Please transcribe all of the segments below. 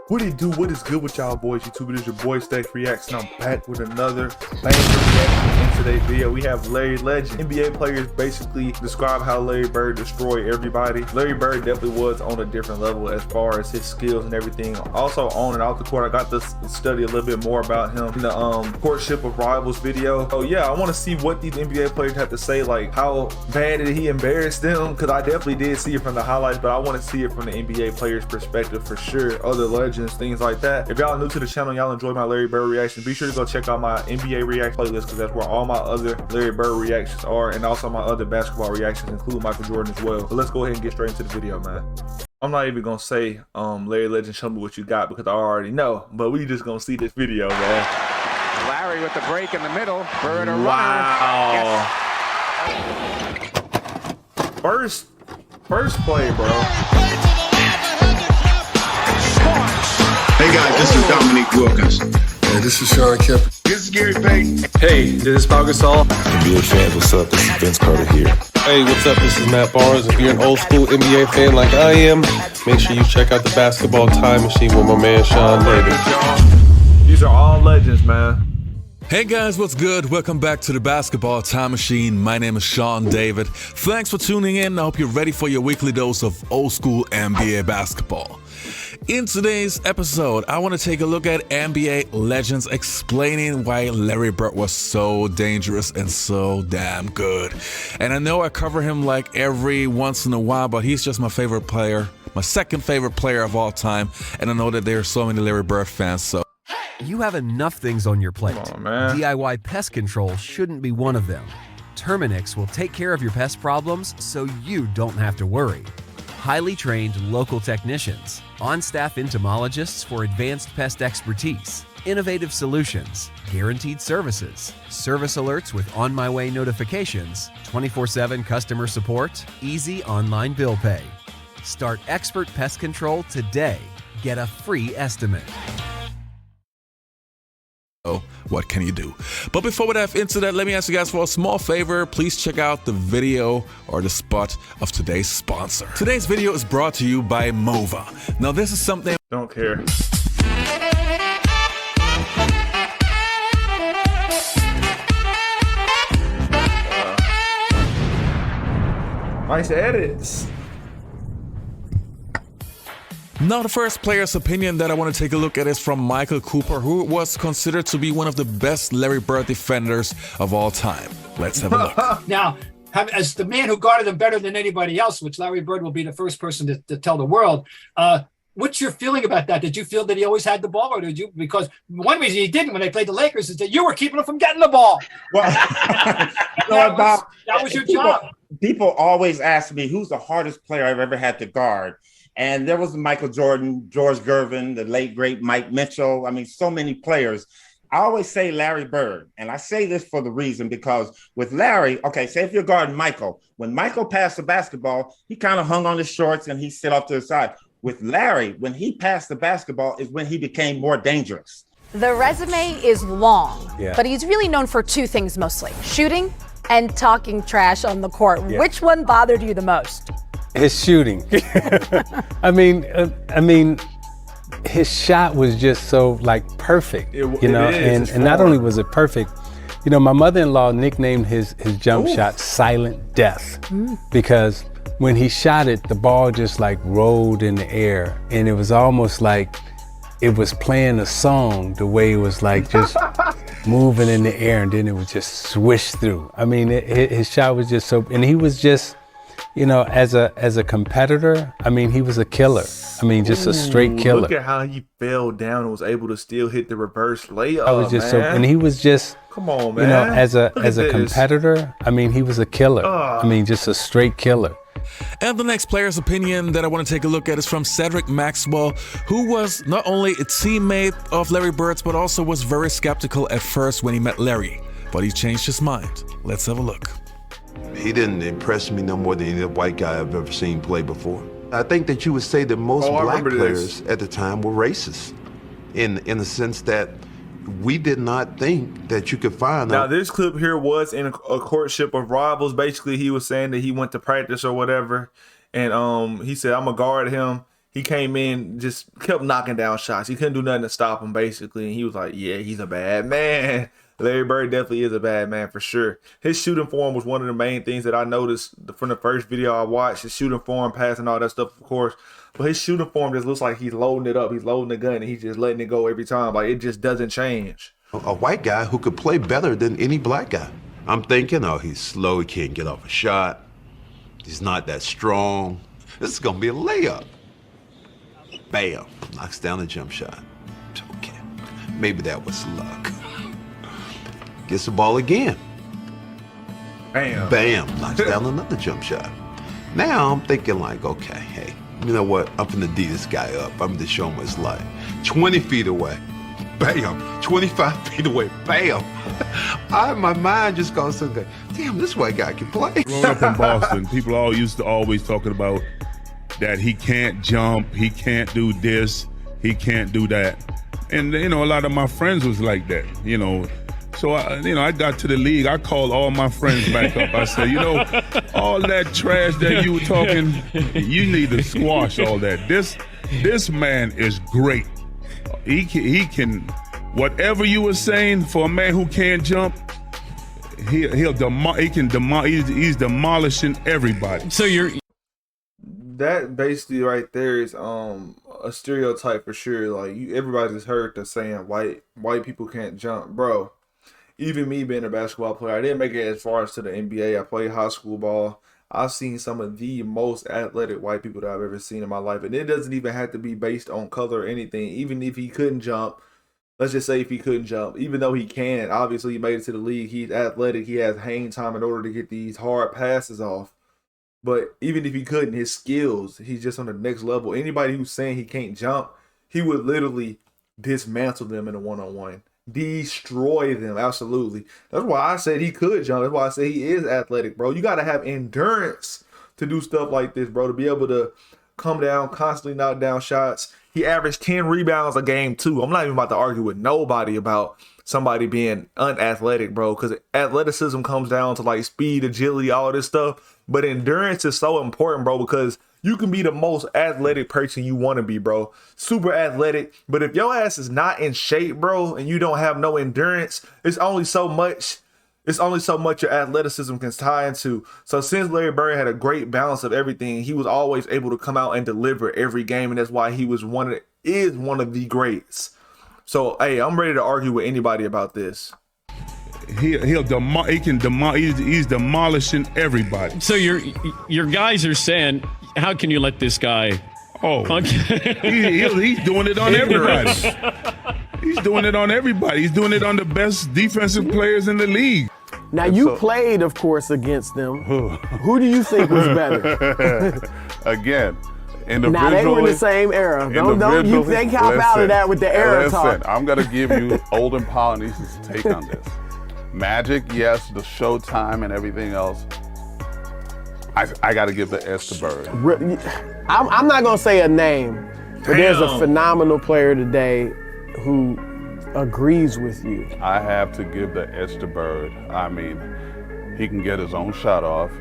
What it do? What is good with y'all boys? YouTube, it is your boy Steak Reacts, and I'm back with another banger reaction in today's video. We have Larry Legend. NBA players basically describe how Larry Bird destroyed everybody. Larry Bird definitely was on a different level as far as his skills and everything. Also on and off the court, I got to study a little bit more about him in the courtship of rivals video. So yeah, I want to see what these NBA players have to say, like how bad did he embarrass them? Because I definitely did see it from the highlights, but I want to see it from the NBA players' perspective for sure. Other legends, things like that. If y'all are new to the channel, y'all enjoy my Larry Bird reactions, be sure to go check out my NBA react playlist, because that's where all my other Larry Bird reactions are, and also my other basketball reactions include Michael Jordan as well. So let's go ahead and get straight into the video, man. I'm not even gonna say Larry Legend, show me what you got, because I already know, but we just gonna see this video, man. Larry with the break in the middle. Bird a runner. Wow. Yes. First play, bro. Hey guys, this is Dominique Wilkins. Hey, this is Sean Kemp. This is Gary Payton. Hey, this is Pau Gasol. NBA fans, what's up? This is Vince Carter here. Hey, what's up? This is Matt Barnes. If you're an old school NBA fan like I am, make sure you check out the Basketball Time Machine with my man Sean David. These are all legends, man. Hey guys, what's good? Welcome back to the Basketball Time Machine. My name is Sean David. Thanks for tuning in. I hope you're ready for your weekly dose of old school NBA basketball. In today's episode, I want to take a look at NBA legends explaining why Larry Bird was so dangerous and so damn good. And I know I cover him like every once in a while, but he's just my favorite player, my second favorite player of all time. And I know that there are so many Larry Bird fans, so you have enough things on your plate. Come on, man. DIY pest control shouldn't be one of them. Terminix will take care of your pest problems so you don't have to worry. Highly trained local technicians, on-staff entomologists for advanced pest expertise, innovative solutions, guaranteed services, service alerts with on-my-way notifications, 24/7 customer support, easy online bill pay. Start expert pest control today. Get a free estimate. what can you do? But before we dive into that, let me ask you guys for a small favor. Please check out the video or the spot of today's sponsor. Today's video is brought to you by Mova. Now this is something Don't care. Nice edits. Now, the first player's opinion that I want to take a look at is from Michael Cooper, who was considered to be one of the best Larry Bird defenders of all time. Let's have a look. Now, as the man who guarded him better than anybody else, which Larry Bird will be the first person to tell the world, what's your feeling about that? Did you feel that he always had the ball, or did you? Because one reason he didn't when they played the Lakers is that you were keeping him from getting the ball. Well, that was your job. People always ask me who's the hardest player I've ever had to guard. And there was Michael Jordan, George Gervin, the late, great Mike Mitchell. I mean, so many players. I always say Larry Bird. And I say this for the reason because with Larry, okay, say if you're guarding Michael, when Michael passed the basketball, he kind of hung on his shorts and he sit off to the side. With Larry, when he passed the basketball is when he became more dangerous. The resume is long, but he's really known for two things mostly: shooting and talking trash on the court. Yeah. Which one bothered you the most? His shooting. I mean, his shot was just so like perfect, you know. And not only was it perfect, you know, my mother-in-law nicknamed his jump shot "Silent Death" because when he shot it, the ball just like rolled in the air, and it was almost like it was playing a song. The way it was like just moving in the air, and then it would just swish through. I mean, his shot was just so, and he was just, you know, as a competitor, I mean, he was a killer. I mean, just a straight killer. Look at how he fell down and was able to still hit the reverse layup. I was just so, and he was just, come on, man. You know, as a competitor, I mean, he was a killer. I mean, just a straight killer. And the next player's opinion that I want to take a look at is from Cedric Maxwell, who was not only a teammate of Larry Bird's, but also was very skeptical at first when he met Larry. But he changed his mind. Let's have a look. He didn't impress me no more than any white guy I've ever seen play before. I think that you would say that most black players at the time were racist in the sense that we did not think that you could find Now, this clip here was in a courtship of rivals. Basically, he was saying that he went to practice or whatever, and he said, I'm gonna guard him. he came in, just kept knocking down shots. He couldn't do nothing to stop him, basically. And he was like, yeah, he's a bad man. Larry Bird definitely is a bad man for sure. His shooting form was one of the main things that I noticed from the first video I watched. His shooting form, passing, all that stuff, of course. But his shooting form just looks like he's loading it up. He's loading the gun, and he's just letting it go every time. Like, it just doesn't change. A white guy who could play better than any black guy. I'm thinking, oh, he's slow. He can't get off a shot. He's not that strong. This is going to be a layup. Bam. Knocks down a jump shot. Okay. Maybe that was luck. Gets the ball again. Bam. Bam. Knocks down another jump shot. Now I'm thinking like, okay, hey, you know what? I'm finna D this guy up. I'm gonna show him what it's like. 20 feet away. Bam. 25 feet away. Bam. My mind just goes to the, damn, this white guy can play. Growing up in Boston, people all used to always talking about that he can't jump, he can't do this, he can't do that. And, you know, a lot of my friends was like that, you know. So, I got to the league. I called all my friends back up. I said, you know, all that trash that you were talking, you need to squash all that. This man is great. He can, whatever you were saying for a man who can't jump, he's demolishing everybody. So that basically right there is a stereotype for sure. Like, everybody's heard the saying white people can't jump, bro. Even me being a basketball player, I didn't make it as far as to the NBA. I played high school ball. I've seen some of the most athletic white people that I've ever seen in my life. And it doesn't even have to be based on color or anything. Even if he couldn't jump, let's just say if he couldn't jump, even though he can, obviously he made it to the league. He's athletic. He has hang time in order to get these hard passes off. But even if he couldn't, his skills, he's just on the next level. Anybody who's saying he can't jump, he would literally dismantle them in a one-on-one. Destroy them, absolutely. That's why I said he could jump. That's why I say he is athletic, bro. You got to have endurance to do stuff like this, bro, to be able to come down, constantly knock down shots. He averaged 10 rebounds a game, too. I'm not even about to argue with nobody about somebody being unathletic, bro, because athleticism comes down to, like, speed, agility, all this stuff. But endurance is so important, bro, because you can be the most athletic person you want to be, bro. Super athletic. But if your ass is not in shape, bro, and you don't have no endurance, it's only so much your athleticism can tie into. So since Larry Bird had a great balance of everything, he was always able to come out and deliver every game, and that's why he was one of the greats. So, hey, I'm ready to argue with anybody about this. He's demolishing everybody. So your guys are saying, how can you let this guy? Oh, he's doing it on everybody. He's doing it on everybody. He's doing it on the best defensive players in the league. Now, you played, of course, against them. Who do you think was better? Again, individually. Now, they were in the same era. Don't you think how out of that with the era talk. I'm going to give you Olden Polynesian's take on this. Magic, yes, the showtime and everything else. I got to give the S to Bird. I'm not going to say a name, but there's a phenomenal player today who agrees with you. I have to give the S to Bird. I mean, he can get his own shot off.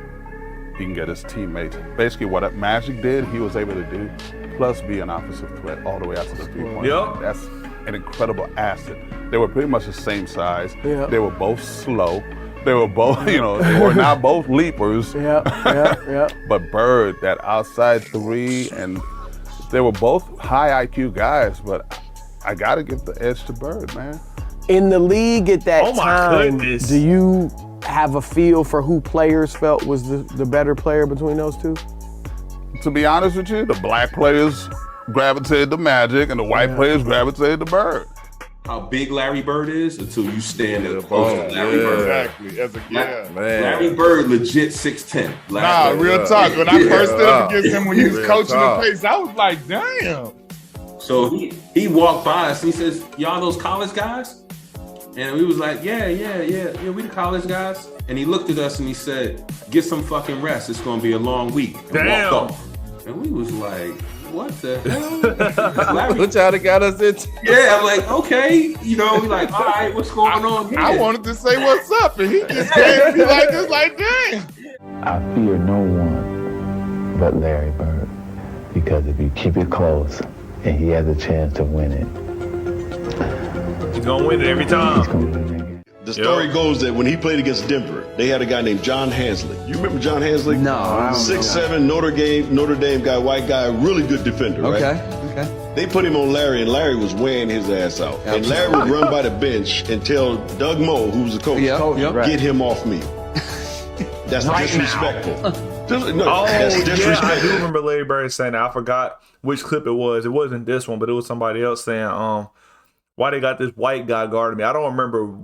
He can get his teammates. Basically, what Magic did, he was able to do, plus be an offensive threat all the way out to the three-point line. That's an incredible asset. They were pretty much the same size. Yep. They were both slow. They were both, they were not both leapers. But Bird, that outside three, and they were both high IQ guys, but I got to give the edge to Bird, man. In the league at that time, do you have a feel for who players felt was the better player between those two? To be honest with you, the black players gravitated to Magic and the white players gravitated to Bird. How big Larry Bird is until you stand at close to Larry Bird. Exactly. Larry Bird legit 6'10". Real talk. When I first stood up against him when he was coaching the pace, I was like, damn. So he walked by us and he says, y'all those college guys? And we was like, yeah, we the college guys. And he looked at us and he said, get some fucking rest. It's gonna be a long week. And walked off. And we was like, what the hell? Which y'all got us into? Yeah, I'm like, okay. We like, all right, what's going on here? I wanted to say what's up, and he just gave me like this, like, damn. I fear no one but Larry Bird because if you keep it close and he has a chance to win it, he's gonna win it every time. The story goes that when he played against Denver, they had a guy named John Hansley. You remember John Hansley? No. 6'7", Notre Dame guy, white guy, really good defender, right? Okay. They put him on Larry, and Larry was wearing his ass out. And Larry would run by the bench and tell Doug Moe, who was the coach, get him off me. That's disrespectful. That's disrespectful. I do remember Larry Bird saying that. I forgot which clip it was. It wasn't this one, but it was somebody else saying, why they got this white guy guarding me. I don't remember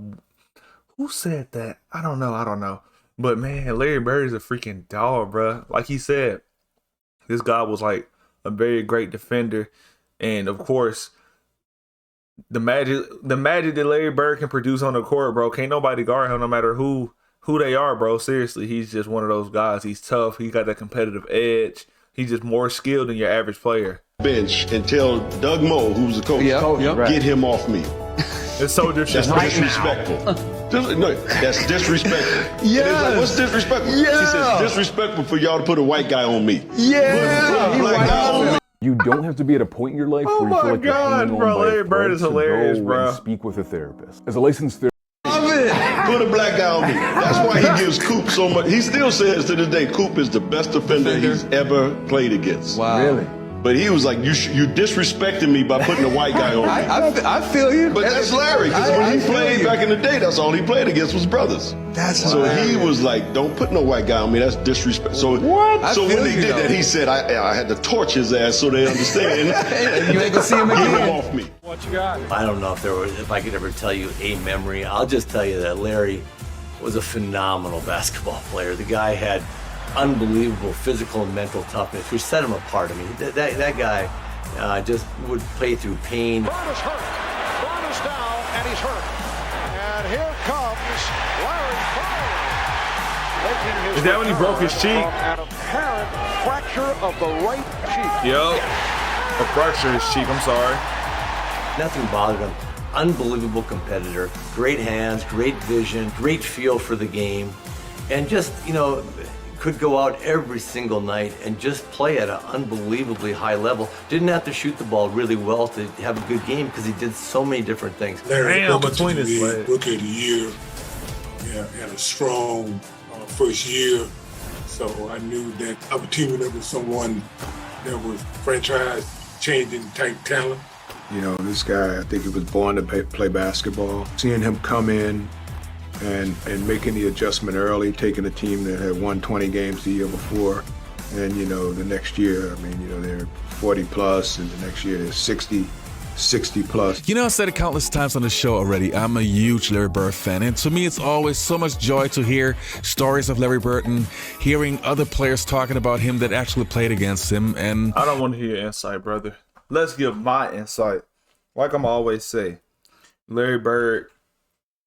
who said that. I don't know. But man, Larry Bird is a freaking dog, bro. Like he said, this guy was like a very great defender. And of course, the magic that Larry Bird can produce on the court, bro, can't nobody guard him no matter who they are, bro. Seriously, he's just one of those guys. He's tough. He got that competitive edge. He's just more skilled than your average player. Bench and tell Doug Moe, who's the coach, get him off me. It's so disrespectful. That's disrespectful. No, that's disrespectful. Yeah. And it's like, what's disrespectful? Yeah. He says, disrespectful for y'all to put a white guy on me. Yeah. Put a black guy on me. You don't have to be at a point in your life where you feel like you're hanging on by Larry Bird is hilarious, bro. and speak with a therapist. As a licensed therapist, Put a black guy on me. That's why he gives Coop so much. He still says to this day, Coop is the best defender he's ever played against. Wow. Really? But he was like, you disrespecting me by putting a white guy on me. I feel you. But that's Larry, because when he played back in the day, that's all he played against was brothers. So he was like, don't put no white guy on me. That's disrespect. So what? So when they did that, he said, I had to torch his ass so they understand. You ain't gonna see him again. Get him off me. What you got? I don't know if I could ever tell you a memory. I'll just tell you that Larry was a phenomenal basketball player. The guy had unbelievable physical and mental toughness, which set him apart. I mean, that guy just would play through pain. Bird is hurt. Bird is down, and he's hurt. And here comes Larry Bird. Is that when he broke his cheek? An apparent fracture of the right cheek. Yep. A fracture of his cheek, I'm sorry. Nothing bothered him. Unbelievable competitor. Great hands, great vision, great feel for the game. And just, could go out every single night and just play at an unbelievably high level. Didn't have to shoot the ball really well to have a good game because he did so many different things. Larry, between his legs. Rookie of the year, had a strong first year. So I knew that I was teaming up with someone that was franchise-changing type talent. This guy, I think he was born to play basketball. Seeing him come in and making the adjustment early, taking a team that had won 20 games the year before, and the next year, they're 40 plus, and the next year they're 60 plus. I've said it countless times on the show already. I'm a huge Larry Bird fan, and to me, it's always so much joy to hear stories of Larry Bird and hearing other players talking about him that actually played against him. And I don't want to hear your insight, brother. Let's give my insight. Like I'm always say, Larry Bird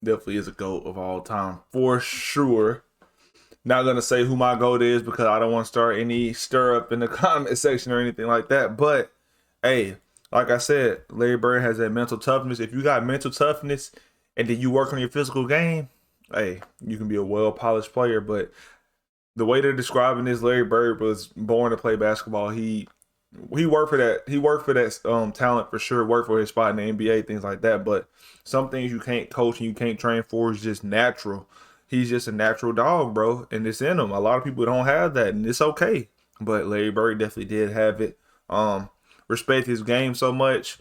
definitely is a GOAT of all time, for sure. Not going to say who my GOAT is because I don't want to start any stir up in the comment section or anything like that. But, hey, like I said, Larry Bird has that mental toughness. If you got mental toughness and then you work on your physical game, hey, you can be a well-polished player. But the way they're describing this, Larry Bird was born to play basketball. He worked for that. He worked for that talent for sure. Worked for his spot in the NBA, things like that. But some things you can't coach and you can't train for is just natural. He's just a natural dog, bro, and it's in him. A lot of people don't have that, and it's okay. But Larry Bird definitely did have it. Respect his game so much.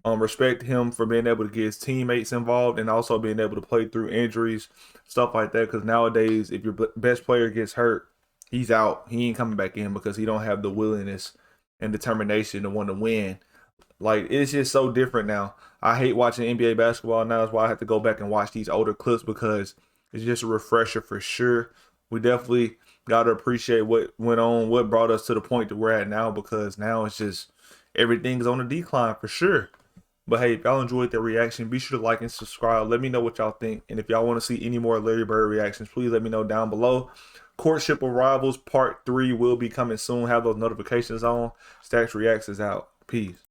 Respect him for being able to get his teammates involved and also being able to play through injuries, stuff like that. Because nowadays, if your best player gets hurt, he's out. He ain't coming back in because he don't have the willingness and determination to want to win. Like, it's just so different now. I hate watching NBA basketball now. That's why I have to go back and watch these older clips because it's just a refresher for sure. We definitely got to appreciate what went on, what brought us to the point that we're at now, because now it's just everything's on a decline for sure. But hey, if y'all enjoyed that reaction, be sure to like and subscribe. Let me know what y'all think. And if y'all want to see any more Larry Bird reactions, please let me know down below. Courtship of Rivals Part 3 will be coming soon. Have those notifications on. Stacks Reacts is out. Peace.